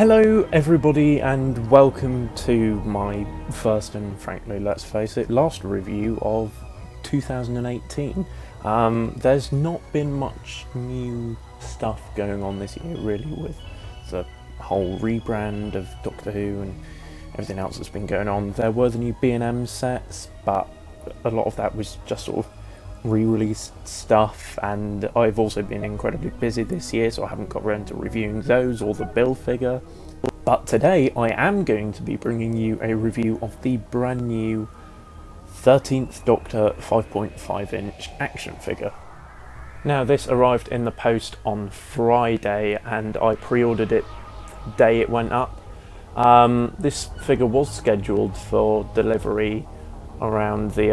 Hello everybody and welcome to my first and frankly, let's face it, last review of 2018. There's not been much new stuff going on this year really, with the whole rebrand of Doctor Who and everything else that's been going on. There were the new B&M sets, but a lot of that was just sort of re-released stuff, and I've also been incredibly busy this year, so I haven't got around to reviewing those or the build figure. But today I am going to be bringing you a review of the brand new 13th Doctor 5.5 inch action figure. Now, this arrived in the post on Friday and I pre-ordered it the day it went up. This figure was scheduled for delivery around the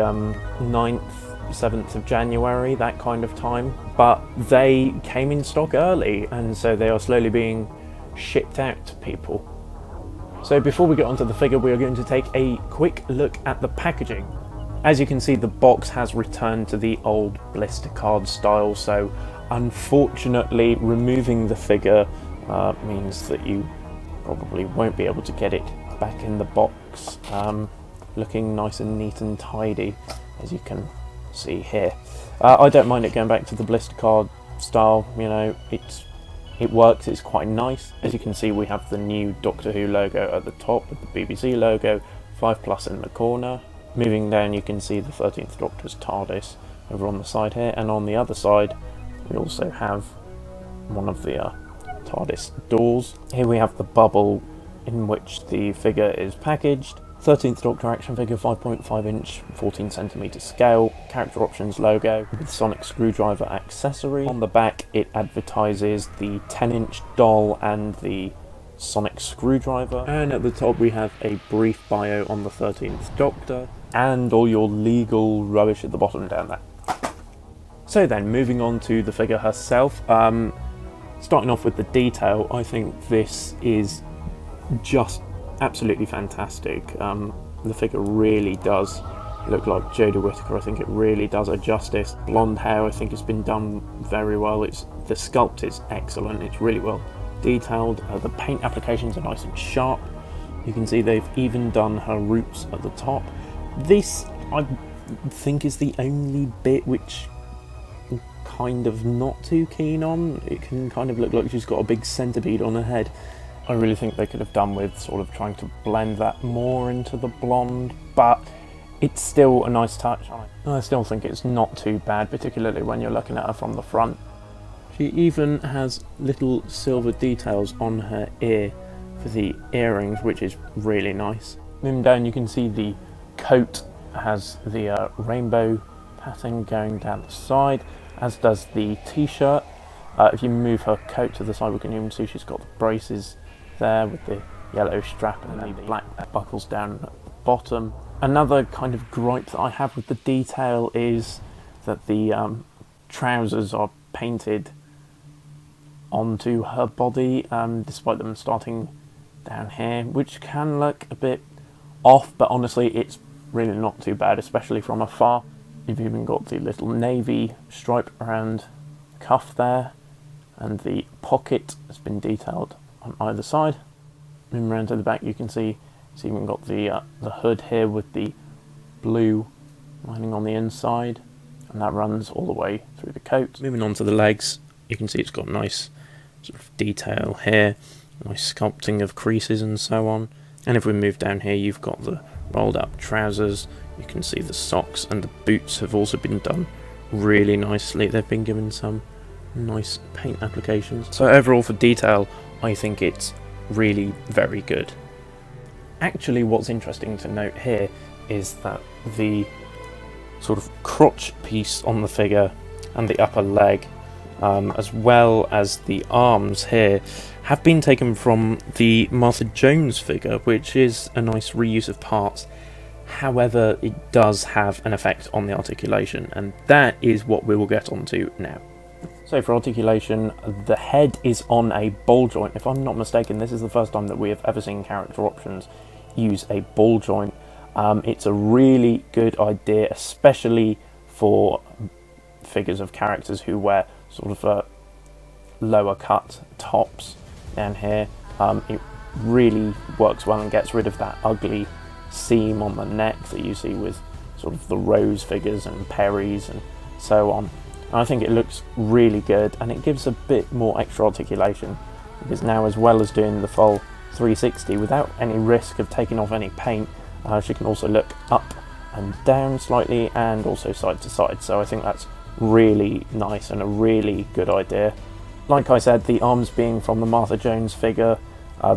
9th, 7th of January, that kind of time, but they came in stock early and so they are slowly being shipped out to people. So before we get onto the figure, we are going to take a quick look at the packaging. As you can see, the box has returned to the old blister card style, so unfortunately removing the figure means that you probably won't be able to get it back in the box looking nice and neat and tidy, as you can see here. I don't mind it going back to the blister card style, you know, it works, it's quite nice. As you can see, we have the new Doctor Who logo at the top with the BBC logo, 5+ in the corner. Moving down, you can see the 13th Doctor's TARDIS over on the side here, and on the other side we also have one of the TARDIS doors. Here we have the bubble in which the figure is packaged. 13th Doctor action figure, 5.5 inch, 14cm scale, character options logo with sonic screwdriver accessory. On the back it advertises the 10-inch doll and the sonic screwdriver. And at the top we have a brief bio on the 13th Doctor and all your legal rubbish at the bottom down there. So then, moving on to the figure herself. Starting off with the detail, I think this is just absolutely fantastic. The figure really does look like Jodie Whittaker. I think it really does her justice. Blonde hair, I think, has been done very well. The sculpt is excellent. It's really well detailed. The paint applications are nice and sharp. You can see they've even done her roots at the top. This, I think, is the only bit which I'm kind of not too keen on. It can kind of look like she's got a big centipede on her head. I really think they could have done with sort of trying to blend that more into the blonde, but it's still a nice touch. I still think it's not too bad, particularly when you're looking at her from the front. She even has little silver details on her ear for the earrings, which is really nice. Moving down, you can see the coat has the rainbow pattern going down the side, as does the t-shirt. If you move her coat to the side, we can even see she's got the braces there with the yellow strap and the black buckles down at the bottom. Another kind of gripe that I have with the detail is that the trousers are painted onto her body, despite them starting down here, which can look a bit off, but honestly it's really not too bad, especially from afar. You've even got the little navy stripe around the cuff there, and the pocket has been detailed on either side. Moving around to the back, you can see it's even got the hood here with the blue lining on the inside, and that runs all the way through the coat. Moving on to the legs, you can see it's got nice sort of detail here, nice sculpting of creases and so on. And if we move down here, you've got the rolled up trousers. You can see the socks, and the boots have also been done really nicely. They've been given some nice paint applications. So overall, for detail, I think it's really very good. Actually, what's interesting to note here is that the sort of crotch piece on the figure and the upper leg, as well as the arms here, have been taken from the Martha Jones figure, which is a nice reuse of parts. However, it does have an effect on the articulation, and that is what we will get onto now. So for articulation, the head is on a ball joint. If I'm not mistaken, this is the first time that we have ever seen character options use a ball joint. It's a really good idea, especially for figures of characters who wear sort of lower cut tops down here. It really works well and gets rid of that ugly seam on the neck that you see with sort of the Rose figures and Perry's and so on. And I think it looks really good, and it gives a bit more extra articulation, because now, as well as doing the full 360 without any risk of taking off any paint, she can also look up and down slightly and also side to side. So I think that's really nice and a really good idea. Like I said, the arms being from the Martha Jones figure,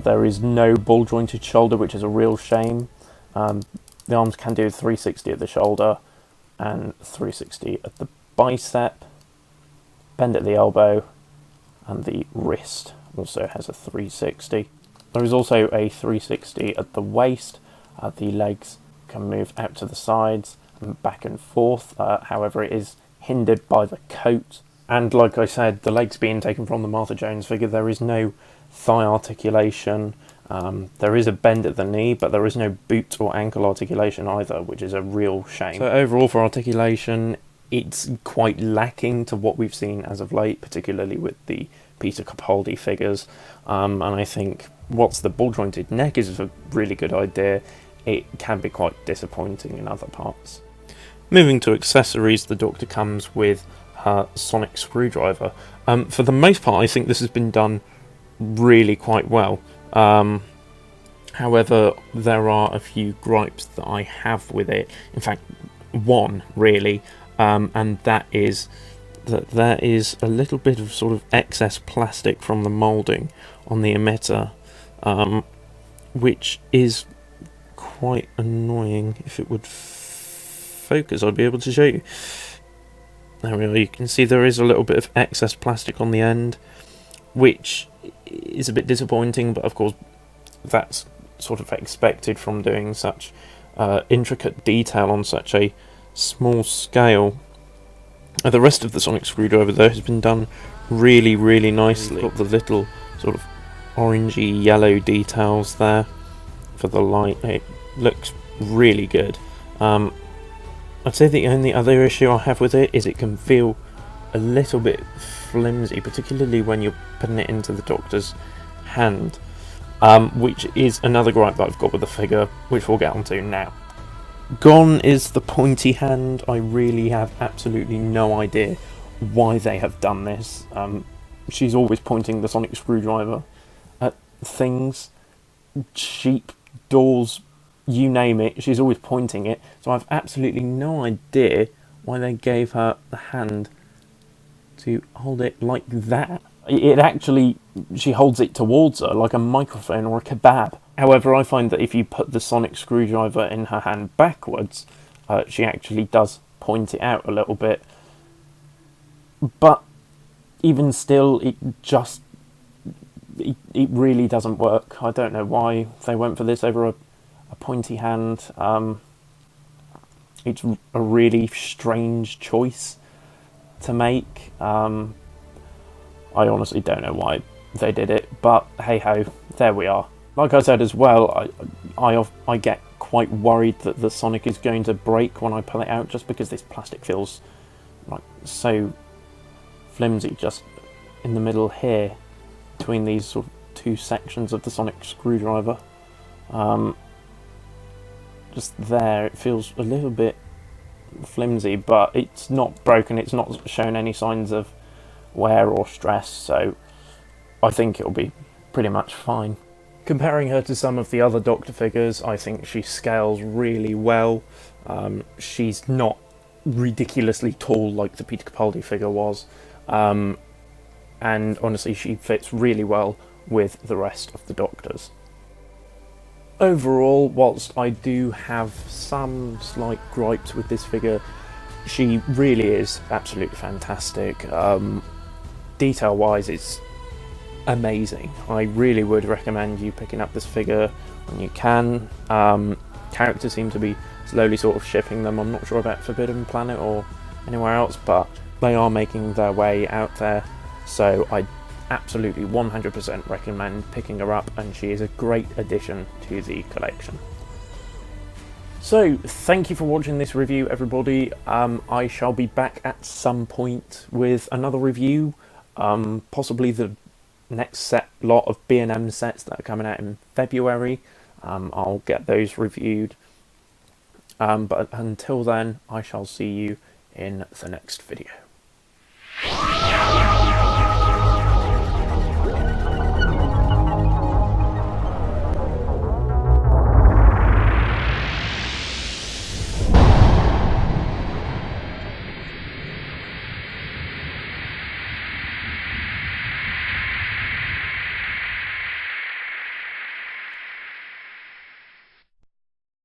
there is no ball jointed shoulder, which is a real shame. The arms can do 360 at the shoulder and 360 at the bicep, bend at the elbow, and the wrist also has a 360. There is also a 360 at the waist. The legs can move out to the sides and back and forth, however it is hindered by the coat. And like I said, the legs being taken from the Martha Jones figure, there is no thigh articulation. There is a bend at the knee, but there is no boot or ankle articulation either, which is a real shame. So overall, for articulation, it's quite lacking to what we've seen as of late, particularly with the Peter Capaldi figures. And I think whilst the ball jointed neck is a really good idea, it can be quite disappointing in other parts. Moving to accessories, the Doctor comes with her sonic screwdriver. For the most part, I think this has been done really quite well. However, there are a few gripes that I have with it. In fact, one really, and that is that there is a little bit of sort of excess plastic from the moulding on the emitter, which is quite annoying. If it would focus, I'd be able to show you. There we are. You can see there is a little bit of excess plastic on the end, which is a bit disappointing, but of course that's sort of expected from doing such intricate detail on such a small scale. The rest of the sonic screwdriver though has been done really, really nicely. Got the little sort of orangey yellow details there for the light. It looks really good. I'd say the only other issue I have with it is it can feel a little bit flimsy, particularly when you're putting it into the Doctor's hand, which is another gripe that I've got with the figure, which we'll get onto now. Gone is the pointy hand. I really have absolutely no idea why they have done this. She's always pointing the sonic screwdriver at things, sheep, doors, you name it, she's always pointing it. So I've absolutely no idea why they gave her the hand to hold it like that. It actually, she holds it towards her like a microphone or a kebab. However, I find that if you put the sonic screwdriver in her hand backwards, she actually does point it out a little bit. But even still, it really doesn't work. I don't know why they went for this over a pointy hand. It's a really strange choice to make. I honestly don't know why they did it, but hey ho, there we are. Like I said as well, I get quite worried that the Sonic is going to break when I pull it out, just because this plastic feels like so flimsy just in the middle here between these sort of two sections of the Sonic screwdriver. Just there, it feels a little bit flimsy, but it's not broken, it's not shown any signs of wear or stress, so I think it'll be pretty much fine. Comparing her to some of the other Doctor figures, I think she scales really well. She's not ridiculously tall like the Peter Capaldi figure was, and honestly she fits really well with the rest of the Doctors. Overall, whilst I do have some slight gripes with this figure, she really is absolutely fantastic. Detail-wise, it's amazing. I really would recommend you picking up this figure when you can. Characters seem to be slowly sort of shipping them. I'm not sure about Forbidden Planet or anywhere else, but they are making their way out there, so I absolutely 100% recommend picking her up, and she is a great addition to the collection. So, thank you for watching this review, everybody. I shall be back at some point with another review, possibly the next lot of B&M sets that are coming out in February. I'll get those reviewed. But until then, I shall see you in the next video.